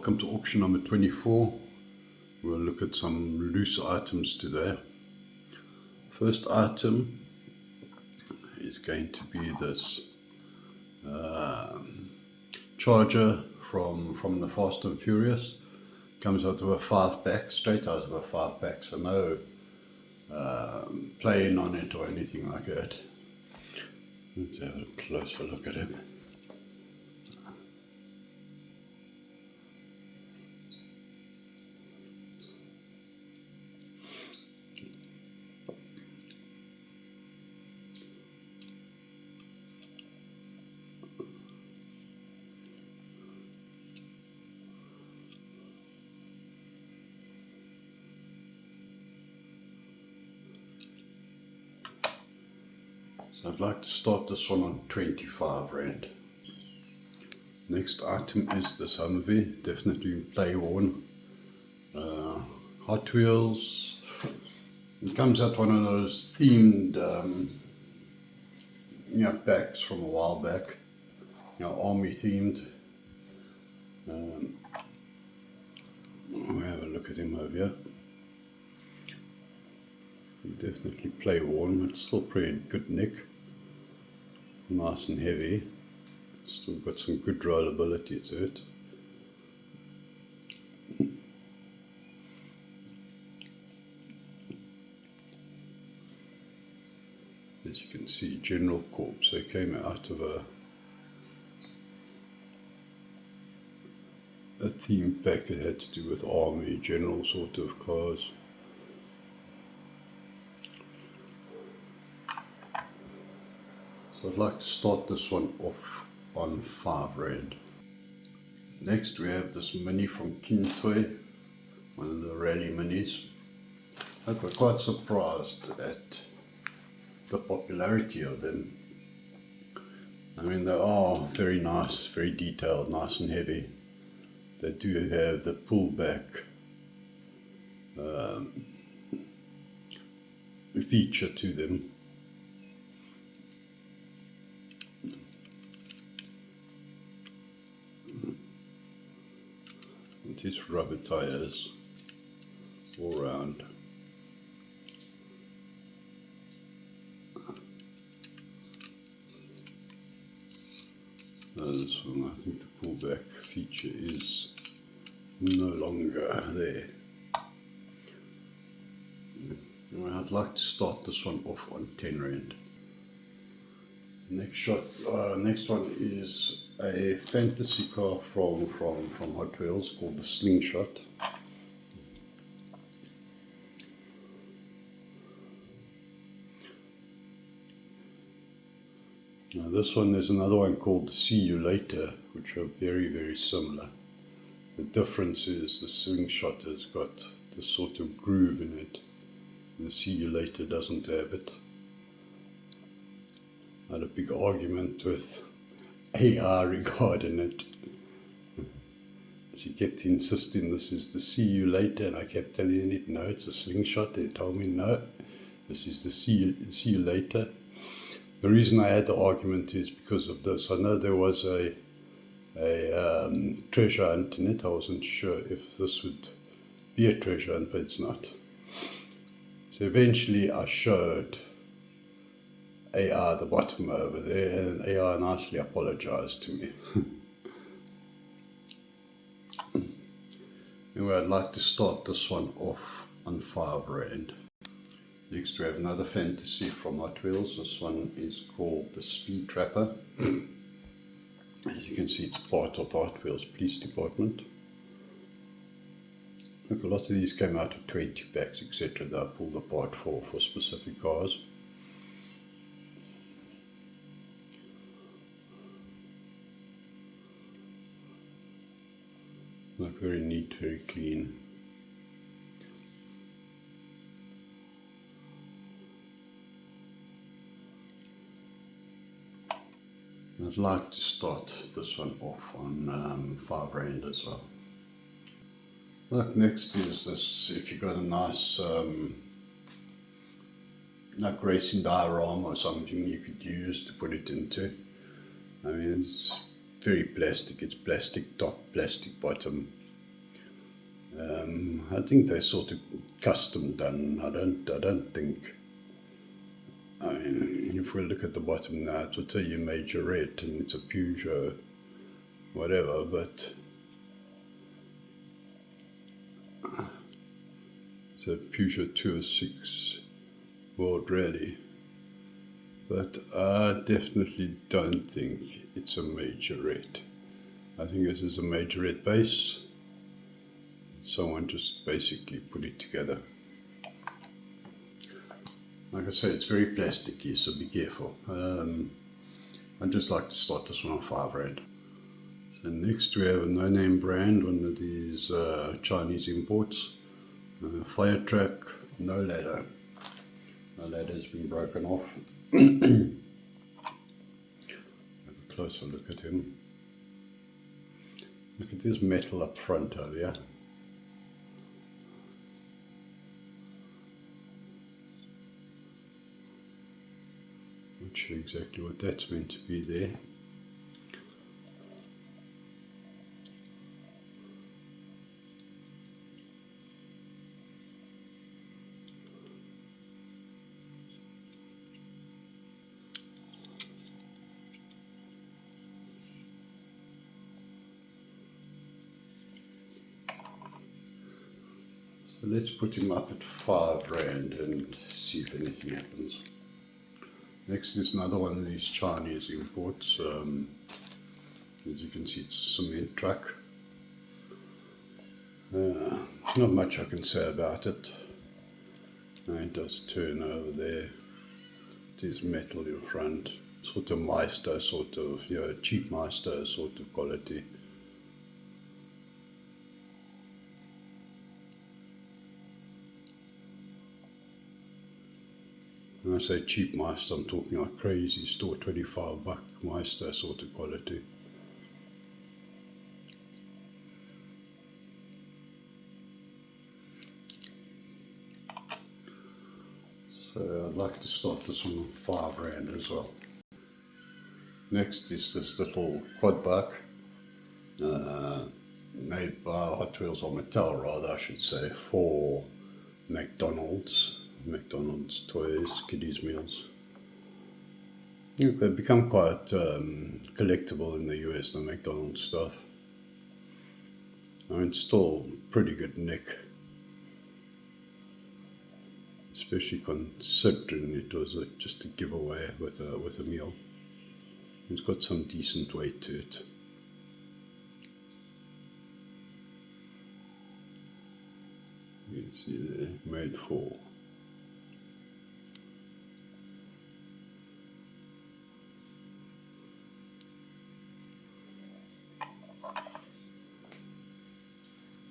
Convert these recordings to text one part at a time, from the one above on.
Welcome to auction number 24. We'll look at some loose items today. First item is going to be this charger from the Fast and Furious. Comes out of a 5-pack, straight out of a 5-pack, so no playing on it or anything like that. Let's have a closer look at it. So I'd like to start this one on 25 Rand. Next item is this HUMVEE, definitely play worn. Hot Wheels. It comes out one of those themed packs from a while back, army themed. We'll have a look at him over here. Definitely play worn, it's still pretty good nick. Nice and heavy. Still got some good rollability to it. As you can see, General Corps. So it came out of a theme pack that had to do with army, general sort of cars. So I'd like to start this one off on 5 Rand. Next we have this mini from King Toy, one of the rally minis. I got quite surprised at the popularity of them. I mean, they are very nice, very detailed, nice and heavy. They do have the pullback feature to them. It is rubber tires all round. This one, I think the pullback feature is no longer there. Well, I'd like to start this one off on 10 Rand. Next one is a fantasy car from Hot Wheels called the SLINGSHOT. Now this one, there's another one called the See You Later, which are very, very similar. The difference is the SLINGSHOT has got this sort of groove in it, and the See You Later doesn't have it. I had a big argument with AI regarding it. She kept insisting this is the See You Later, and I kept telling it no, it's a SLINGSHOT. They told me no, this is the See You Later. The reason I had the argument is because of this. I know there was a treasure hunt in it. I wasn't sure if this would be a treasure hunt, but it's not. So eventually I showed AI the bottom over there, and AI nicely apologized to me. Anyway, I'd like to start this one off on 5 Rand. Next we have another fantasy from Hot Wheels. This one is called the SPEEDTRAP. As you can see, it's part of the Hot Wheels Police Department. Look, a lot of these came out of 20 packs, etc. that I pulled apart for specific cars. Look, very neat, very clean. I'd like to start this one off on 5 Rand as well. Look, next is this, if you've got a nice like racing diorama or something you could use to put it into. I mean, it's very plastic, it's plastic top, plastic bottom. I think they're sort of custom done. I don't think. I mean, if we look at the bottom now, it will tell you majorette and it's a Peugeot, whatever, but it's a Peugeot 206 World Rally. But I definitely don't think it's a majorette. I think this is a majorette base. Someone just basically put it together. Like I say, it's very plasticky, so be careful. I'd just like to start this one on £5. So next we have a no-name brand, one of these Chinese imports. FIRETRUCK, no ladder. The ladder's been broken off. Have a closer look at him. Look at this metal up front over here. Not sure exactly what that's meant to be there. So let's put him up at £5 and see if anything happens. Next is another one of these Chinese imports. As you can see, it's a cement truck. Not much I can say about it. It does turn over there. It is metal in front. Sort of Meister, sort of, you know, cheap Meister sort of quality. When I say cheap Meister, I'm talking like crazy store $25 Meister sort of quality. So I'd like to start this one on £5 as well. Next is this little quad bike, made by Hot Wheels, or Mattel rather I should say, for McDonald's toys, kiddies meals. They've become quite collectible in the US, the McDonald's stuff. I mean, still pretty good nick, especially considering it was just a giveaway with a meal. It's got some decent weight to it. You can see there, made for.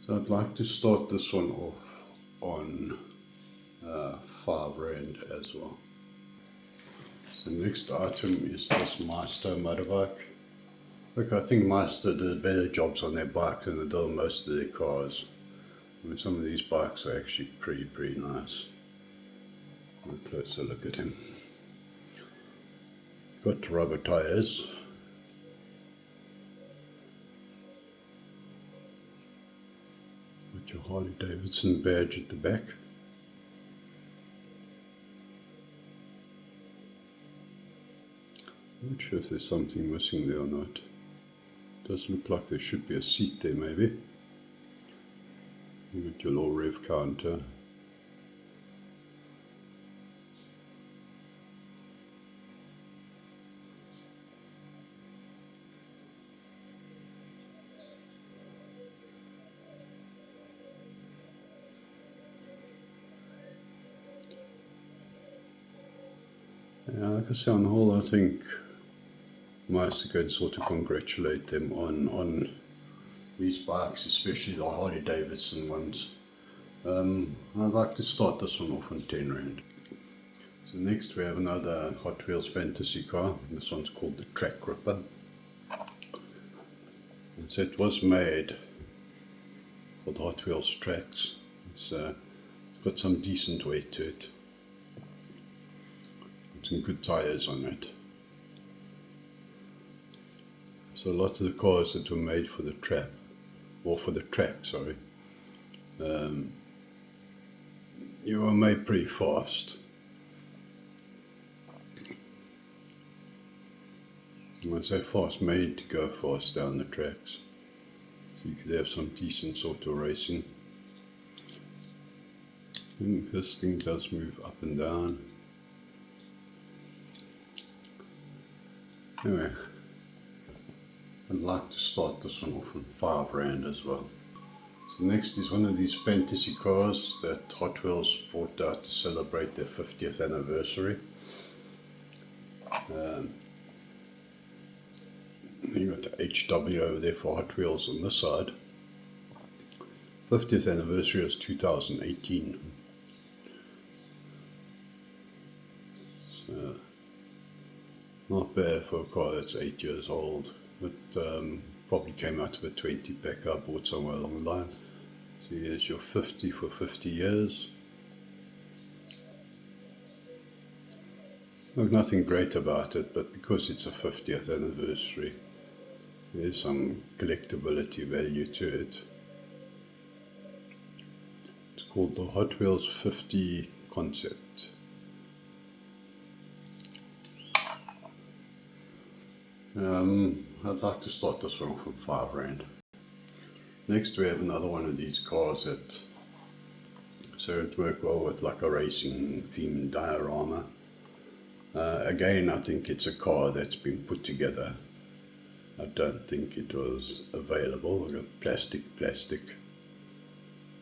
So I'd like to start this one off on £5 as well. The next item is this Meister motorbike. Look, I think Meister did better jobs on their bikes than they did on most of their cars. I mean, some of these bikes are actually pretty nice. A closer look at him. Got rubber tyres. Got your Harley Davidson badge at the back. I'm not sure if there's something missing there or not. Does look like there should be a seat there maybe. You got your little rev counter. Yeah, like I say, on the whole, I think Meister can sort of congratulate them on these bikes, especially the Harley Davidson ones. I'd like to start this one off on £10. So next we have another Hot Wheels fantasy car. This one's called the Track Ripper. And so it was made for the Hot Wheels tracks. So it's got some decent weight to it. Some good tyres on it. So lots of the cars that were made for the track, or for the track, sorry, You were made pretty fast. When I say fast, made to go fast down the tracks. So you could have some decent sort of racing. I think this thing does move up and down. Anyway, I'd like to start this one off on R5 as well. So next is one of these fantasy cars that Hot Wheels brought out to celebrate their 50th anniversary. You got the HW over there for Hot Wheels on this side. 50th anniversary is 2018. So, not bad for a car that's 8 years old. But probably came out of a 20 pack I bought somewhere along the line. So here's your 50 for 50 years. Look, nothing great about it, but because it's a 50th anniversary, there's some collectability value to it. It's called the Hot Wheels 50 Concept. I'd like to start this one off with R5. Next we have another one of these cars that so it worked well with like a racing themed diorama. Again, I think it's a car that's been put together. I don't think it was available. I got plastic.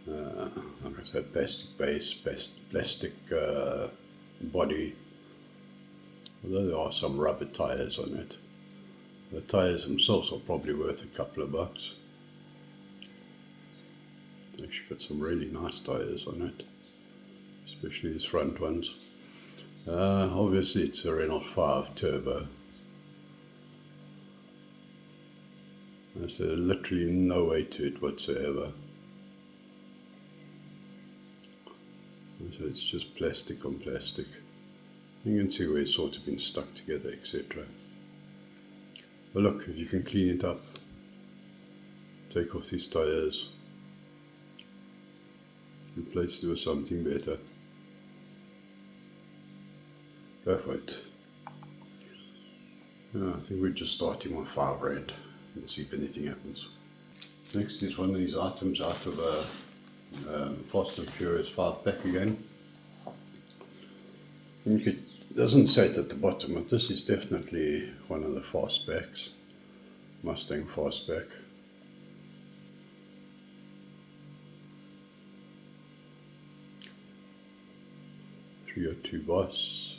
Like I said, plastic base, plastic body. Although there are some rubber tires on it. The tires themselves are probably worth a couple of bucks. It's actually got some really nice tires on it, especially these front ones. Obviously it's a Renault 5 Turbo. There's literally no weight to it whatsoever. So it's just plastic on plastic. You can see where it's sort of been stuck together, etc. But look, if you can clean it up, take off these tires, replace it with something better, go for it. I think we're just starting with R5 and see if anything happens. Next is one of these items out of a Fast and Furious 5 pack again. It doesn't say it at the bottom, but this is definitely one of the FASTBACks, Mustang FASTBACK. .302 Boss,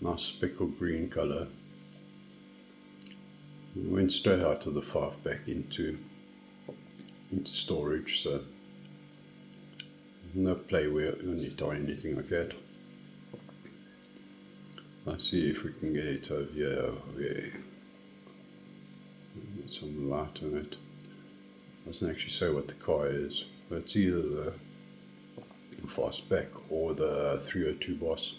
nice speckled green colour. It went straight out of the 5 pack into storage, so no play wheel on it or anything like that. Let's see if we can get it over here. Get some light on it. Doesn't actually say what the car is, but it's either the FASTBACK or the 302 Boss.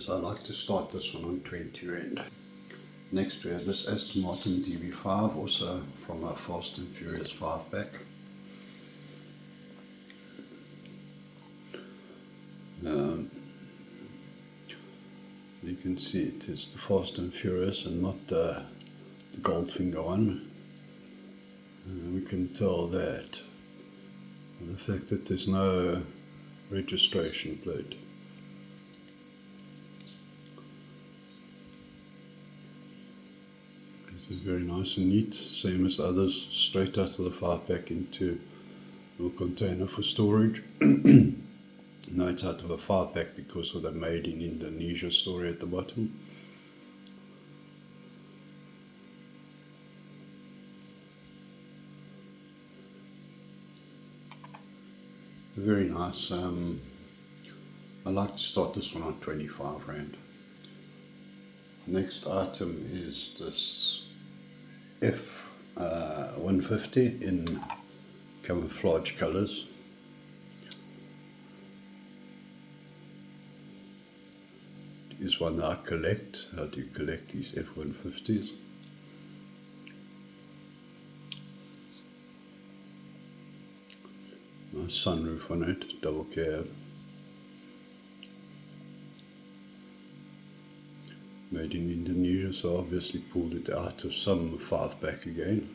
So I'd like to start this one on 20 Rand. Next we have this Aston Martin DB5, also from a Fast and Furious 5 pack. You can see it is the Fast and Furious and not the Goldfinger one. We can tell that by the fact that there's no registration plate. This is very nice and neat, same as others, straight out of the 5 pack into a container for storage. No, it's out of a 5 pack because of the Made in Indonesia story at the bottom. Very nice. I'd like to start this one on 25 Rand. Next item is this F150 in camouflage colours. Is one that I collect. How do you collect these F150s? Nice sunroof on it, double cab. Made in Indonesia, so obviously pulled it out of some 5-back again.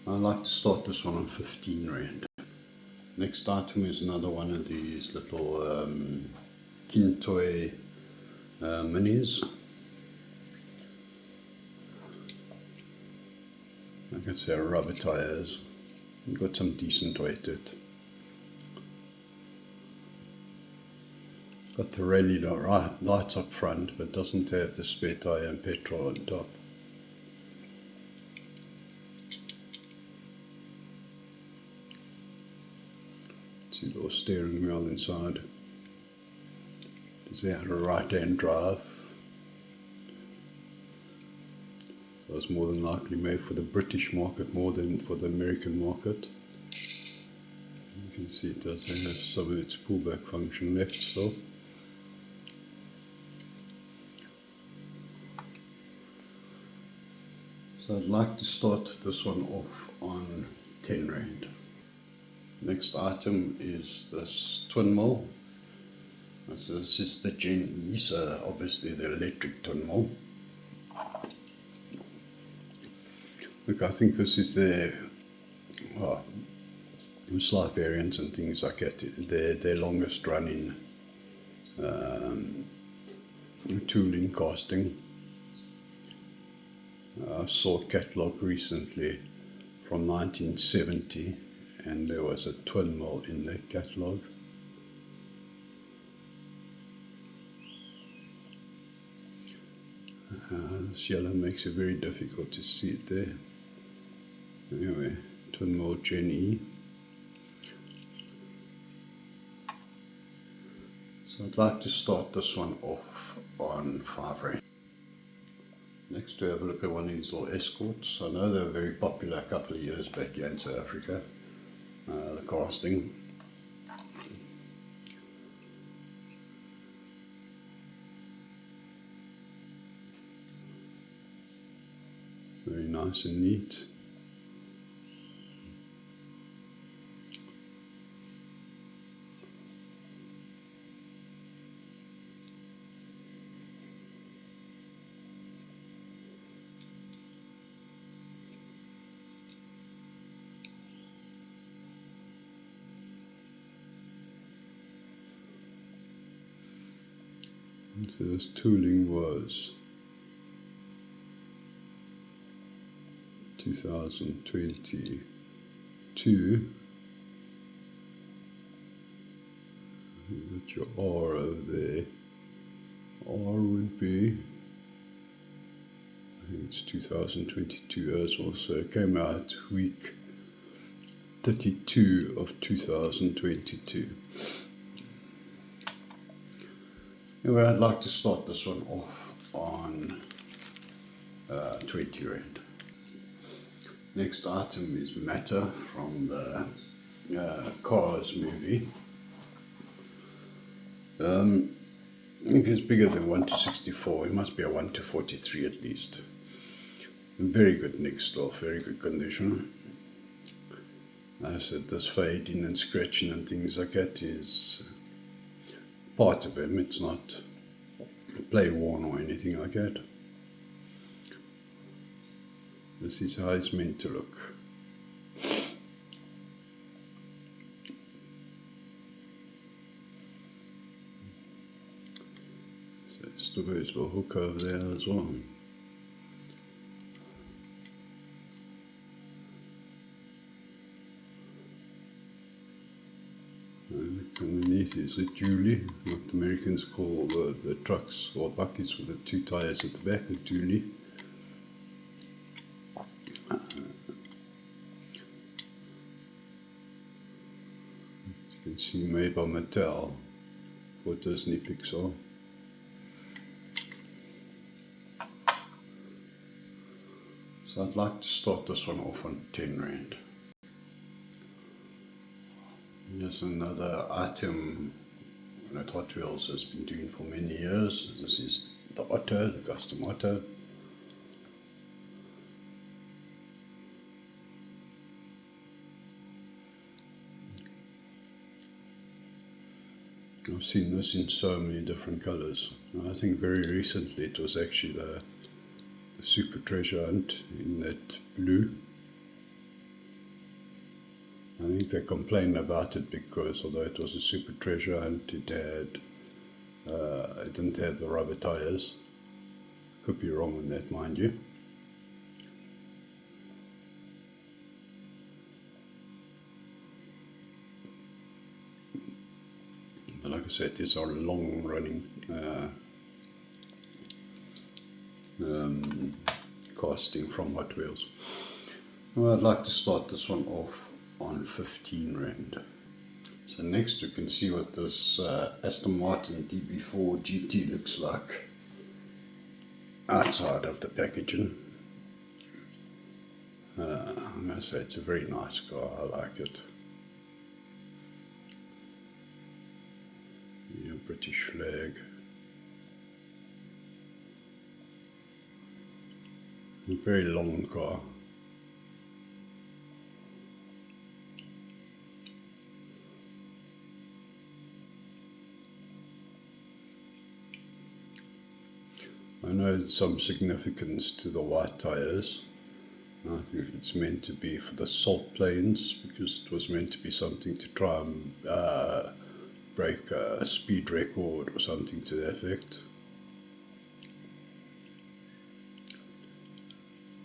I like to start this one on 15 Rand. Next item is another one of these little Kintoy minis. Like I say, rubber tires. Got some decent weight to it. Got the rally lights up front, but doesn't have the spare tire and petrol on top. See the little steering wheel inside. Does it have a right-hand drive? It was more than likely made for the British market more than for the American market. You can see it does have some of its pullback function left still. So I'd like to start this one off on 10 Rand. Next item is this twin mill. So this is the Gen E, so obviously the electric twin mill. Look, I think this is their slight variants and things like that. Their longest running tool in casting. I saw a catalogue recently from 1970, and there was a twin mill in that catalogue. This yellow makes it very difficult to see it there. Anyway, twin mill Gen E. So I'd like to start this one off on 5 Rand. Next, to have a look at one of these little ESCOURTs. I know they were very popular a couple of years back here in South Africa, the casting. Very nice and neat. So this tooling was 2022. Got your R over there. R would be, I think it's 2022 as well, so it came out week 32 of 2022. Anyway, I'd like to start this one off on 20 Rand. Next item is Matter from the Cars movie. I think it's bigger than 1:64. It must be a 1:43 at least. Very good nick still, very good condition. I said this fading and scratching and things like that is part of him. It's not play worn or anything like that. This is how it's meant to look. So it's still got his little hook over there as well. Underneath is a dually, what the Americans call the trucks or bakkies with the 2 tires at the back, a dually. You can see made by Mattel for Disney Pixar. So I'd like to start this one off on 10 Rand. Here's another item that Hot Wheels has been doing for many years. This is the OTTO, the custom OTTO. I've seen this in so many different colours. I think very recently it was actually the Super Treasure Hunt in that blue. I think they complained about it because although it was a Super Treasure Hunt, it didn't have the rubber tyres. Could be wrong on that, mind you. But like I said, these are long running casting from Hot Wheels. Well, I'd like to start this one off on 15 Rand. So next you can see what this Aston Martin DB4 GT looks like outside of the packaging. I'm going to say it's a very nice car, I like it. Yeah, British flag. A very long car. I know there's some significance to the white tyres. I think it's meant to be for the salt plains, because it was meant to be something to try and break a speed record or something to that effect.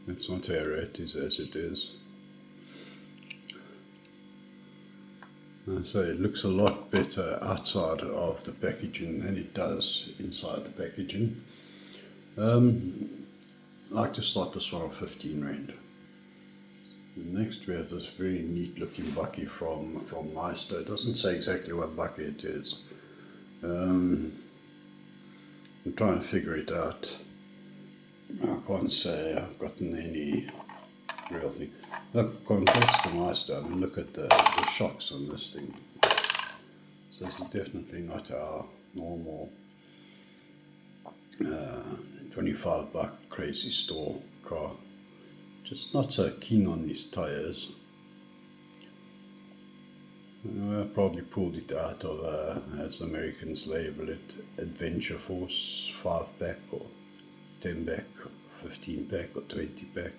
It's not how it is as it is. So it looks a lot better outside of the packaging than it does inside the packaging. I'd like to start this one on 15 Rand. Next we have this very neat looking bakkie from MADSPLASH. It doesn't say exactly what bakkie it is. I'm trying to figure it out. I can't say I've gotten any real thing. Look, contrast to MADSPLASH, I mean, look at the shocks on this thing. So this is definitely not our normal 25 buck crazy store car. Just not so keen on these tyres. I probably pulled it out of, as Americans label it, Adventure Force 5-pack or 10-pack, 15-pack or 20-pack.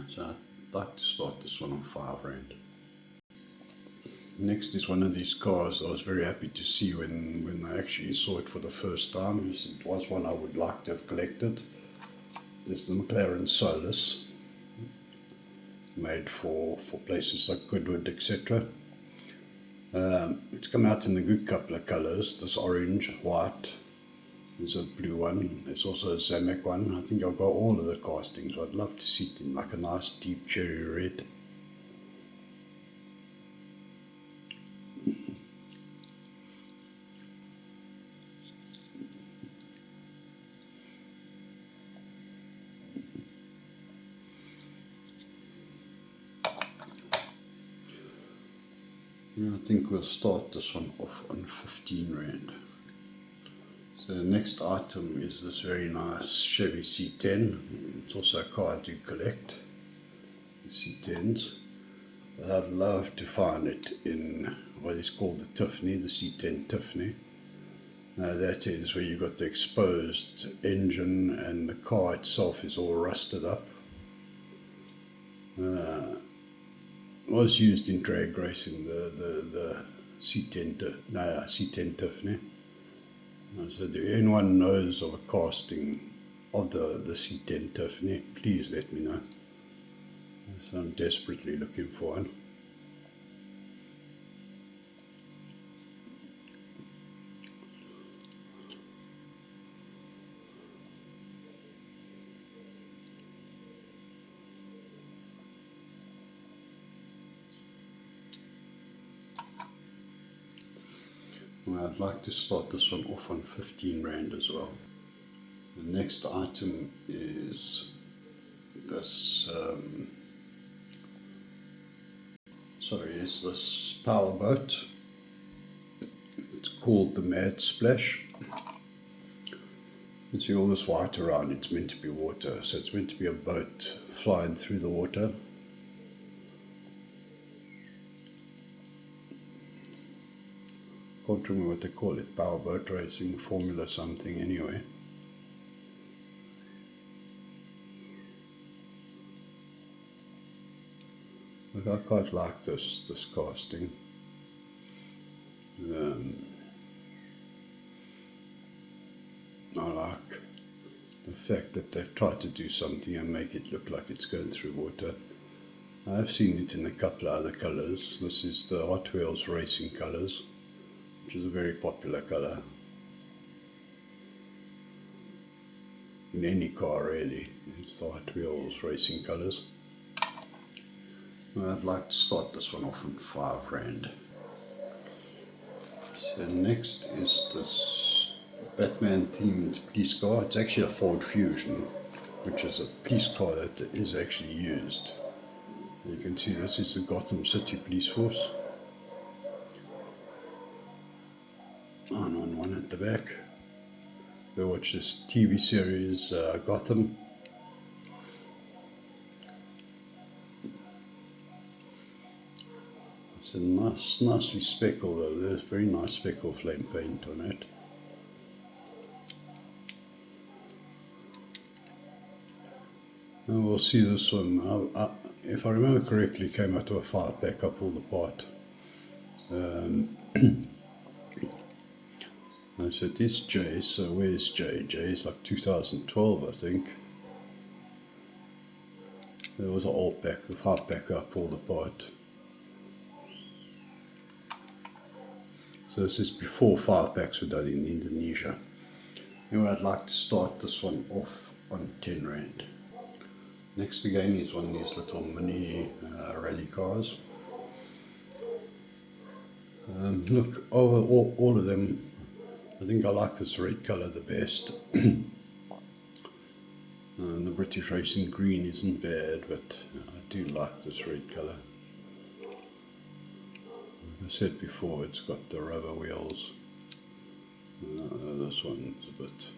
So I'd like to start this one on 5 Rand. Next is one of these cars I was very happy to see when I actually saw it for the first time. It was one I would like to have collected. This is the McLaren SOLUS, made for places like Goodwood, etc. It's come out in a good couple of colours. This orange, white. There's a blue one, there's also a Zamek one. I think I've got all of the castings. I'd love to see it in like a nice deep cherry red. I think we'll start this one off on 15 Rand. So the next item is this very nice Chevy C10. It's also a car I do collect, the C10s. But I'd love to find it in what is called the Tiffany, the C10 Tiffany. That is where you've got the exposed engine and the car itself is all rusted up. Was used in drag racing, the C10 Tiffany. So if anyone knows of a casting of the C10 Tiffany, please let me know. So I'm desperately looking for one. Well, I'd like to start this one off on 15 Rand as well. The next item is this, this power boat. It's called the MADSPLASH. You see all this white around, it's meant to be water, so it's meant to be a boat flying through the water. Can't remember what they call it, power boat racing, Formula something anyway. Look, I quite like this casting. I like the fact that they've tried to do something and make it look like it's going through water. I've seen it in a couple of other colours. This is the Hot Wheels Racing colours, which is a very popular colour in any car really. It's the Hot Wheels Racing colours. Well, I'd like to start this one off on 5 Rand. So next is this Batman themed police car. It's actually a Ford Fusion, which is a police car that is actually used. You can see this is the Gotham City Police Force. 911 at the back. They watch this TV series Gotham. It's a nicely speckled though. There's very nice speckle flame paint on it. And we'll see this one, if I remember correctly, came out of a 5-pack. I pulled apart. I said this J, so where's J? J is like 2012 I think. There was an old pack, the 5-pack I pulled apart. So this is before 5-packs were done in Indonesia. Anyway, I'd like to start this one off on 10 Rand. Next again is one of these little mini rally cars. Look, over all of them, I think I like this red colour the best. The British Racing Green isn't bad, but I do like this red colour. Like I said before, it's got the rubber wheels. This one's a bit...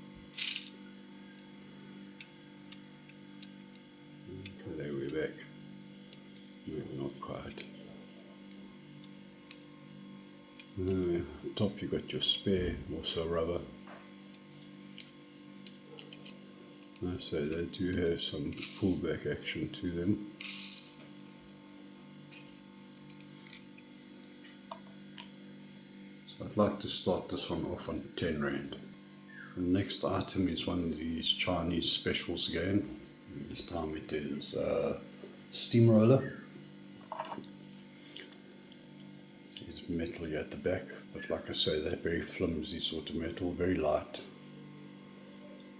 Okay, there we're back. Maybe not quite. Top you got your spare, also rubber. So they do have some pullback action to them. So I'd like to start this one off on 10 Rand. The next item is one of these Chinese specials again. This time it is a steamroller. It's metal here at the back, but like I say, they're very flimsy sort of metal, very light.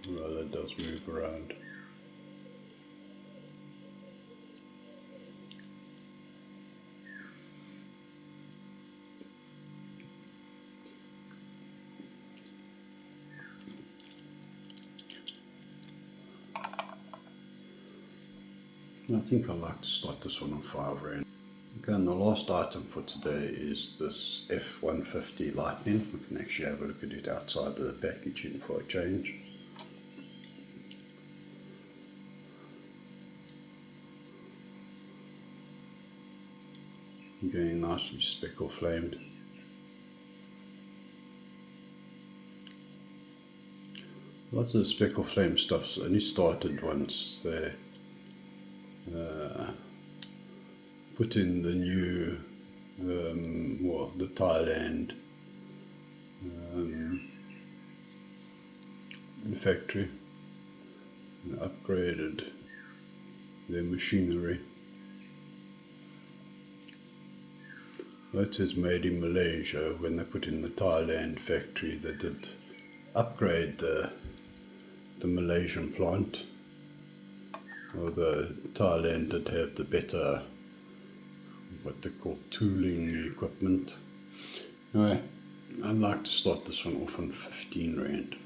The roller does move around. I think I'd like to start this one on 5 Rand. Okay, and the last item for today is this F-150 Lightning. We can actually have a look at it outside of the packaging for a change. Again, nicely speckle flamed. A lot of the speckle flame stuff's only started once they put in the new, the Thailand factory. They upgraded their machinery. That is made in Malaysia. When they put in the Thailand factory, they did upgrade the Malaysian plant. Although Thailand did have the better, what they call tooling equipment. Anyway, I'd like to start this one off on 15 Rand.